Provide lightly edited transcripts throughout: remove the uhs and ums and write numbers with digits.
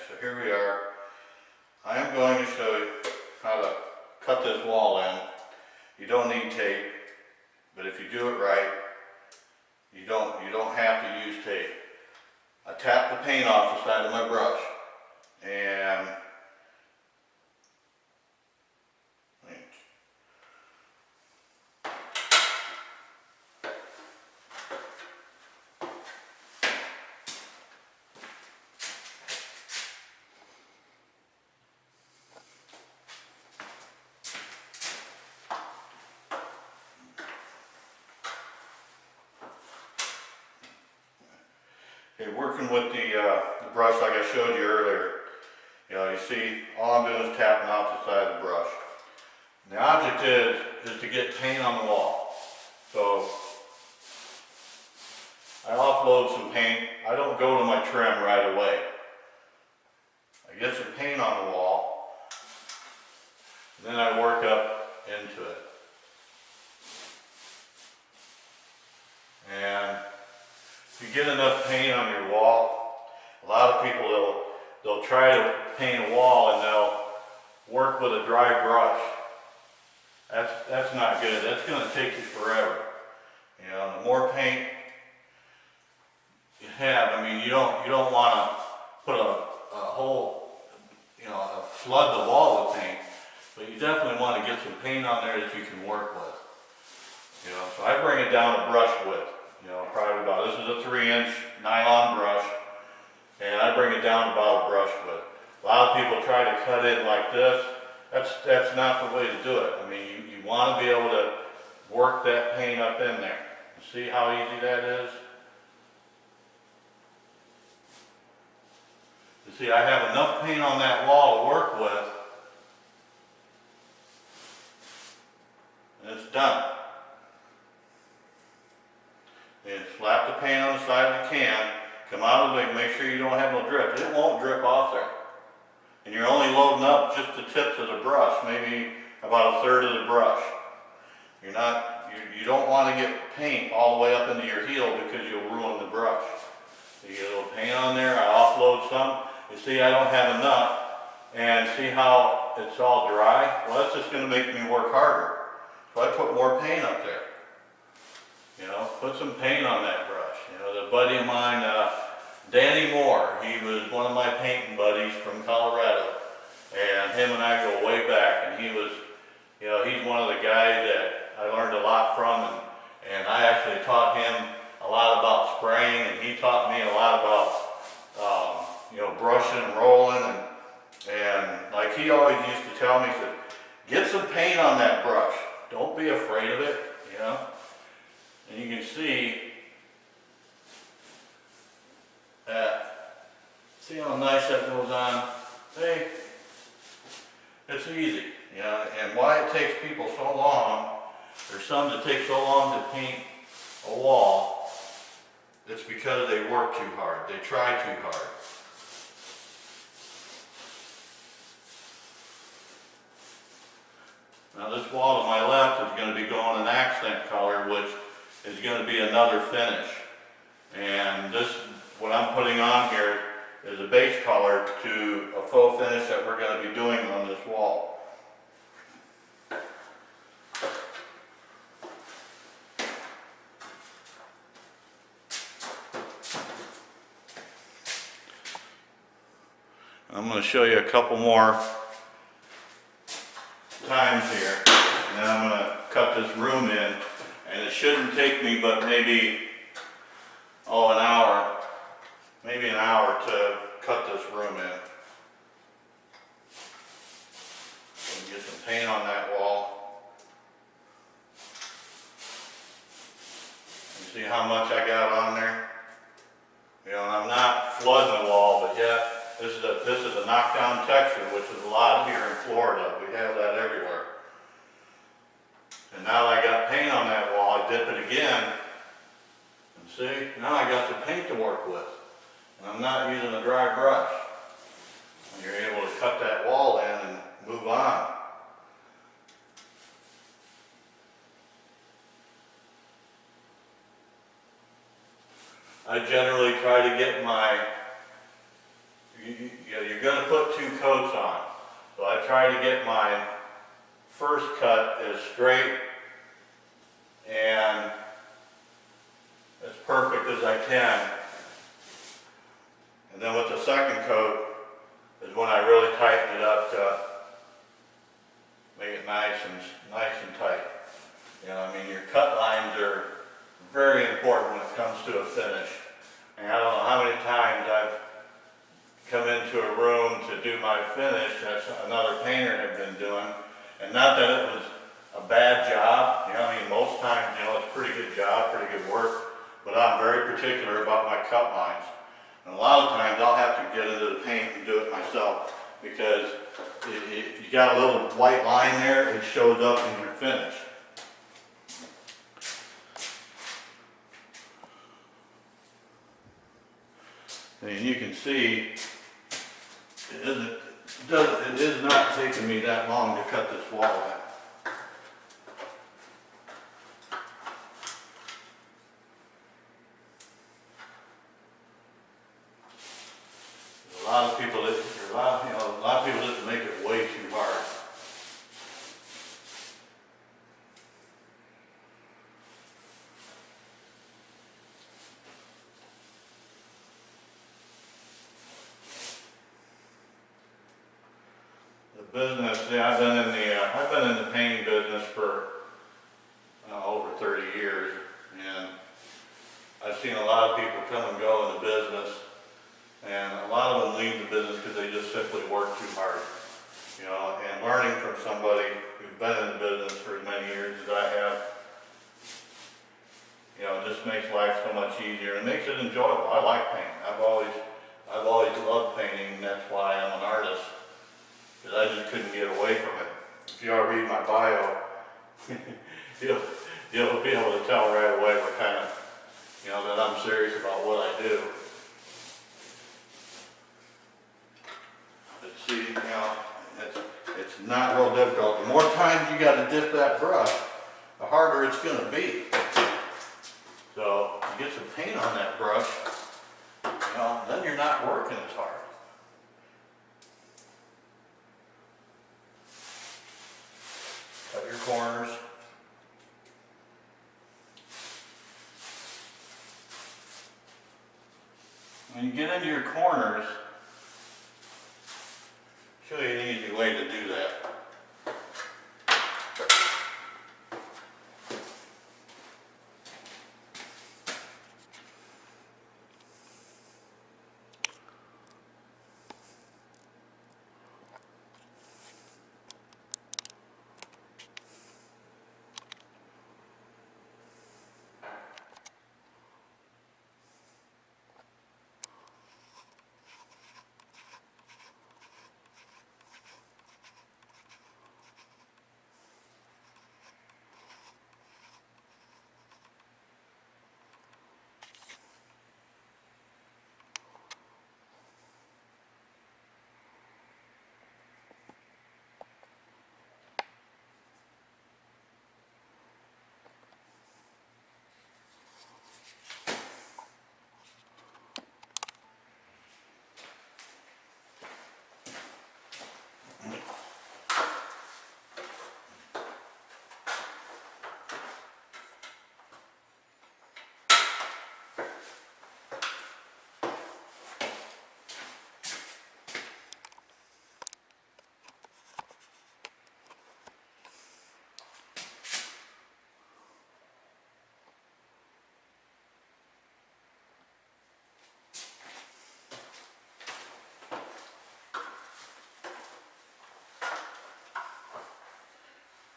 So here we are. I am going to show you how to cut this wall in. You don't need tape, but if you do it right, you don't have to use tape. I tapped the paint off the side of my brush, and working with the brush like I showed you earlier, you see all I'm doing is tapping off the side of the brush. And the object is to get paint on the wall. So I offload some paint. I don't go to my trim right away. I get some paint on the wall, and then I work up into it. And if you get enough paint on your wall, a lot of people they'll try to paint a wall and they'll work with a dry brush. That's not good. That's going to take you forever. You know, the more paint you have, I mean, you don't want to put a whole, flood the wall with paint, but you definitely want to get some paint on there that you can work with. You know, so I bring it down to brush width. Probably about, this is a 3-inch nylon brush, and I bring it down about a brush width. A lot of people try to cut it like this. That's not the way to do it. I mean, you want to be able to work that paint up in there. See how easy that is? You see, I have enough paint on that wall to work with, and it's done. And slap the paint on the side of the can, come out of the way, make sure you don't have no drip. It won't drip off there. And you're only loading up just the tips of the brush, maybe about a third of the brush. You don't want to get paint all the way up into your heel because you'll ruin the brush. So you get a little paint on there, I offload some. You see I don't have enough, and see how it's all dry? Well, that's just going to make me work harder. So I put more paint up there. Put some paint on that brush. The buddy of mine, Danny Moore, he was one of my painting buddies from Colorado, and him and I go way back, and he was, he's one of the guys that I learned a lot from, and I actually taught him a lot about spraying, and he taught me a lot about, brushing and rolling, and like he always used to tell me, he said, get some paint on that brush. Don't be afraid of it, And you can see that, see how nice that goes on? Hey, it's easy, and why it takes people so long, or some that take so long to paint a wall, it's because they work too hard, they try too hard. Now this wall to my left is going to be going an accent color, which is going to be another finish. And this, what I'm putting on here, is a base color to a faux finish that we're going to be doing on this wall. I'm going to show you a couple more times here, and then I'm going to cut this room in, and it shouldn't take me but maybe an hour, maybe an hour to cut this room in. Get some paint on that wall. You see how much I got on there? And I'm not flooding the wall, but yeah, this is a knockdown texture, which is a lot here in Florida. We have that everywhere. And now that I got paint on that wall, I dip it again. And see, now I got some paint to work with. And I'm not using a dry brush. And you're able to cut that wall in and move on. I generally try to get my, you're coats on. So I try to get my first cut as straight and as perfect as I can. And then with the second coat is when I really tighten it up to make it nice and tight. You know, I mean, your cut lines are very important when it comes to a finish. And I don't know how many times I've come into a room to do my finish that's another painter had been doing. And not that it was a bad job, you know, I mean, most times, you know, it's a pretty good job, pretty good work, but I'm very particular about my cut lines. And a lot of times I'll have to get into the paint and do it myself because if you got a little white line there, it shows up in your finish. And you can see it is not taking me that long to cut this wall out. A lot of people just make it way too hard. The business, yeah, I've been in the painting business for over 30 years, and I've seen a lot of people come and go in the business. And a lot of them leave the business because they just simply work too hard. You know, and learning from somebody who's been in the business for as many years as I have, you know, it just makes life so much easier and it makes it enjoyable. I like painting. I've always loved painting, and that's why I'm an artist, because I just couldn't get away from it. If you all read my bio, you'll be able to tell right away what kind of, you know, that I'm serious about what I do. See, you know, it's not real difficult. The more times you got to dip that brush, the harder it's going to be. So you get some paint on that brush, you know, then you're not working as hard. Cut your corners. When you get into your corners, show you an easy way to do that.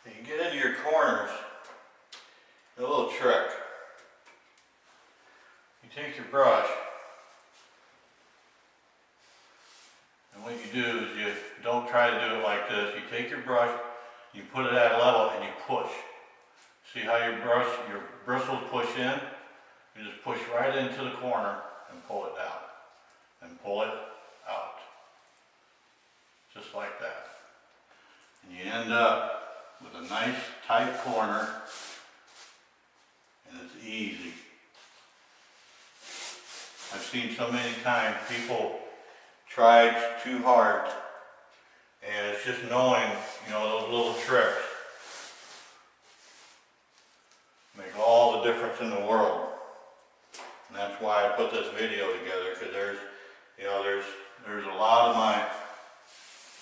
You get into your corners, a little trick. You take your brush, and what you do is you don't try to do it like this. You take your brush, you put it at a level, and you push. See how your bristles push in? You just push right into the corner and pull it down. And pull it out. Just like that. And you end up with a nice tight corner, and it's easy. I've seen so many times people try too hard And it's just knowing, you know, those little tricks make all the difference in the world. And that's why I put this video together, because there's a lot of my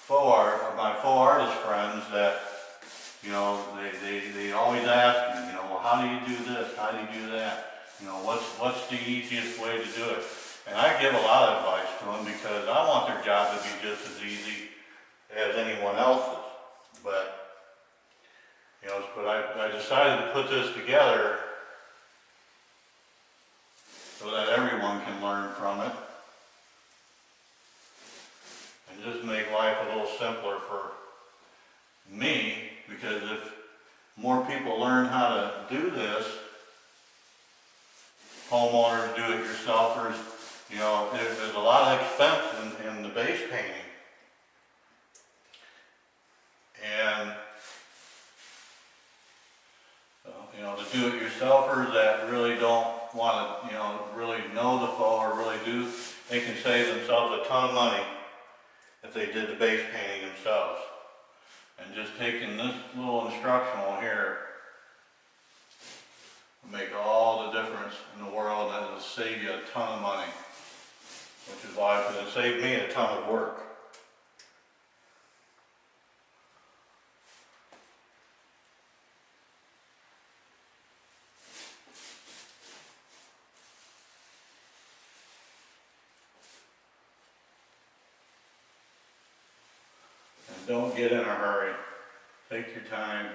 faux artist friends that, you know, they always ask me, you know, well, how do you do this? How do you do that? You know, what's the easiest way to do it? And I give a lot of advice to them because I want their job to be just as easy as anyone else's. But, you know, I decided to put this together so that everyone can learn from it. And just make life a little simpler for me, because if more people learn how to do this, homeowners, do-it-yourselfers, you know, there's a lot of expense in the base painting. And, you know, the do-it-yourselfers that really don't want to, you know, really know the faux or really do, they can save themselves a ton of money if they did the base painting themselves. And just taking this little instructional here will make all the difference in the world, and it'll save you a ton of money. Which is why, because it saved me a ton of work. And don't get in a hurry. Take your time.